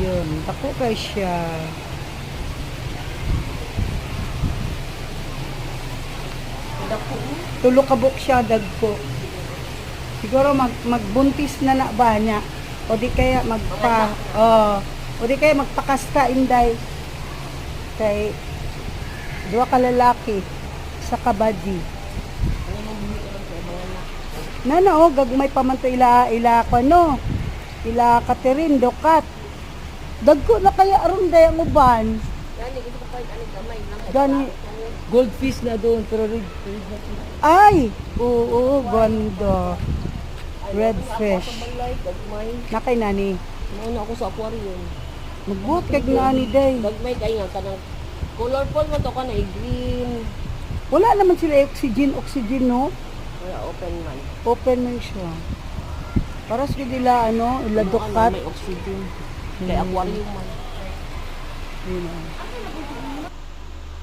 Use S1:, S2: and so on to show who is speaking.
S1: Yun, dako kay siya.
S2: Dako.
S1: Tulo ka buok siya, dagko. Siguro magbuntis na na ba niya? O di kaya o di kaya magpakasta inday. Kay duwa ka lalaki sa kabadi. Nana o gagmay pa man to ila ko no. Ila Catherine Dokat. Dagko na kaya aron day ang uban.
S2: Gani ito pa ani gamay lang.
S1: Gani
S3: Goldfish na doon, pero red.
S1: ay, oo, ganda. Red fish.
S2: Balay gagmay.
S1: Nakay nani.
S2: Muna ako sa aquarium.
S1: Magbuot kag nani day.
S2: Gagmay kay nga kanang colorful man to kana green.
S1: Wala naman sila oxygen no.
S2: Wala open man.
S1: Open man siya. Para sa nila ila dokat.
S2: May oxygen. Kay aquarium man.
S1: Yun,